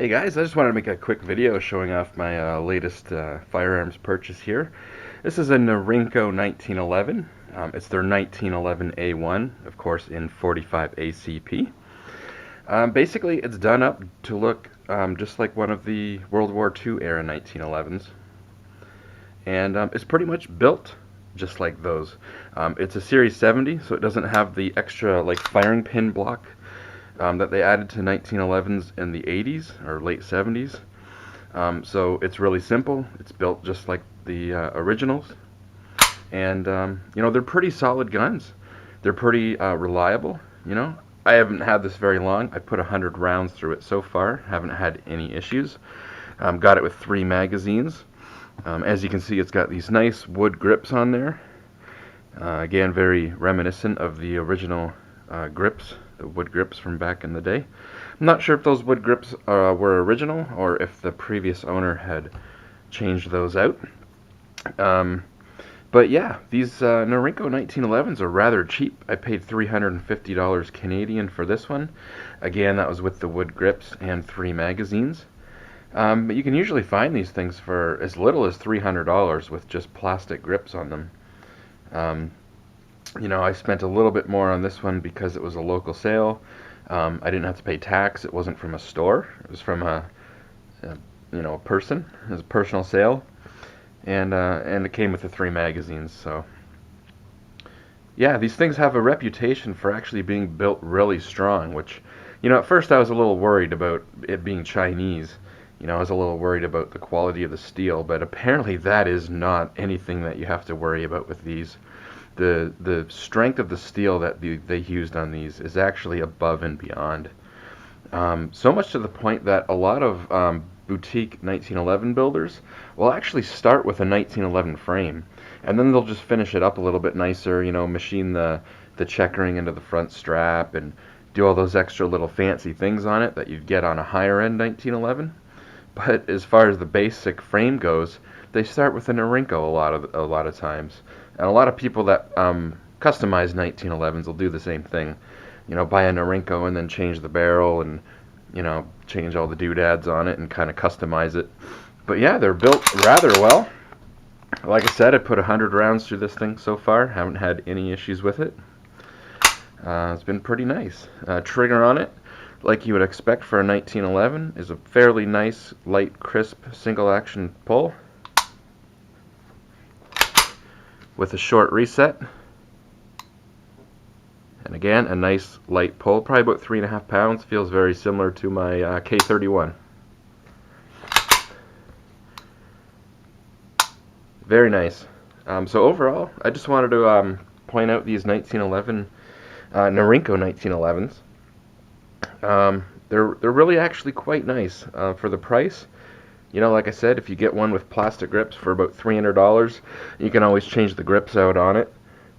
Hey guys, I just wanted to make a quick video showing off my latest firearms purchase here. This is a Norinco 1911. It's their 1911 A1, of course in 45 ACP. Basically, it's done up to look just like one of the World War II era 1911s. And it's pretty much built just like those. It's a Series 70, so it doesn't have the extra like firing pin block that they added to 1911s in the 80s or late 70s. So it's really simple. It's built just like the originals. And, they're pretty solid guns. They're pretty reliable, I haven't had this very long. I put 100 rounds through it so far. Haven't had any issues. Got it with 3 magazines. As you can see, it's got these nice wood grips on there. Again, very reminiscent of the original grips, the wood grips from back in the day. I'm not sure if those wood grips were original or if the previous owner had changed those out. But yeah, these Norinco 1911s are rather cheap. I paid $350 Canadian for this one. Again, that was with the wood grips and 3 magazines. But you can usually find these things for as little as $300 with just plastic grips on them. I spent a little bit more on this one because it was a local sale. I didn't have to pay tax. It wasn't from a store. It was from a person. It was a personal sale, and it came with the 3 magazines. So yeah, these things have a reputation for actually being built really strong. Which, at first I was a little worried about it being Chinese. I was a little worried about the quality of the steel, but apparently that is not anything that you have to worry about with these. The strength of the steel that they used on these is actually above and beyond. So much to the point that a lot of boutique 1911 builders will actually start with a 1911 frame, and then they'll just finish it up a little bit nicer, machine the checkering into the front strap and do all those extra little fancy things on it that you'd get on a higher end 1911. But as far as the basic frame goes, they start with a Norinco a lot of times. And a lot of people that customize 1911s will do the same thing. Buy a Norinco and then change the barrel and, change all the doodads on it and kind of customize it. But yeah, they're built rather well. Like I said, I put 100 rounds through this thing so far. Haven't had any issues with it. It's been pretty nice. Trigger on it, like you would expect for a 1911, is a fairly nice, light, crisp, single-action pull with a short reset. And again, a nice, light pull, probably about 3.5 pounds. Feels very similar to my K31. Very nice. So overall, I just wanted to point out these 1911 Norinco 1911s. They're really actually quite nice for the price. Like I said, if you get one with plastic grips for about $300, you can always change the grips out on it.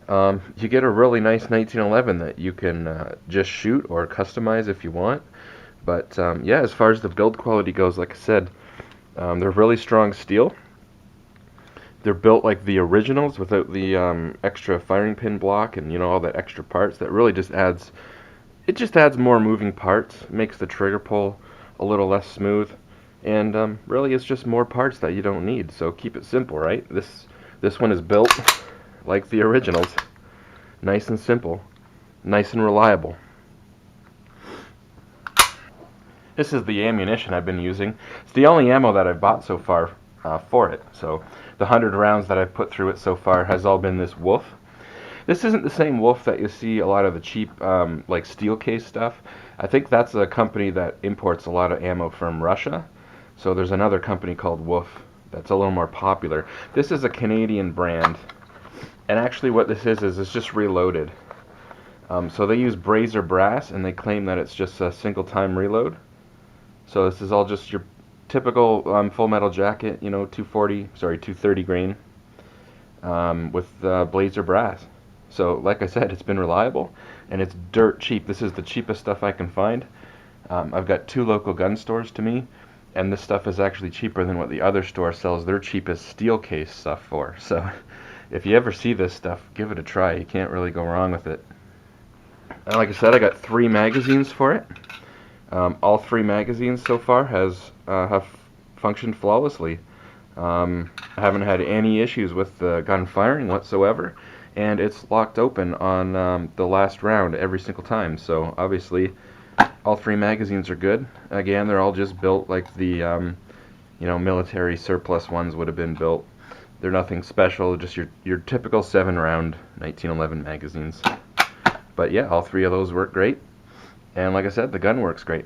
You get a really nice 1911 that you can just shoot or customize if you want. But yeah, as far as the build quality goes, like I said, they're really strong steel. They're built like the originals without the extra firing pin block and all that extra parts. That really just adds more moving parts, makes the trigger pull a little less smooth, and really it's just more parts that you don't need. So keep it simple, right? This one is built like the originals, nice and simple, nice and reliable. This is the ammunition I've been using. It's the only ammo that I've bought so far for it. So the 100 rounds that I've put through it so far has all been this Wolf. This isn't the same Wolf that you see a lot of the cheap like steel case stuff. I think that's a company that imports a lot of ammo from Russia. So there's another company called Wolf that's a little more popular. This is a Canadian brand, and actually what this is it's just reloaded. So they use brazier brass, and they claim that it's just a single time reload. So this is all just your typical Full Metal Jacket, 230 grain with blazer brass. So like I said, it's been reliable, and it's dirt cheap. This is the cheapest stuff I can find. I've got 2 local gun stores to me, and this stuff is actually cheaper than what the other store sells their cheapest steel case stuff for. So if you ever see this stuff, give it a try. You can't really go wrong with it. And like I said, I got 3 magazines for it. All three magazines so far have functioned flawlessly. I haven't had any issues with the gun firing whatsoever, and it's locked open on the last round every single time. So obviously, all three magazines are good. Again, they're all just built like the military surplus ones would have been built. They're nothing special, just your typical 7-round 1911 magazines. But yeah, all three of those work great. And like I said, the gun works great.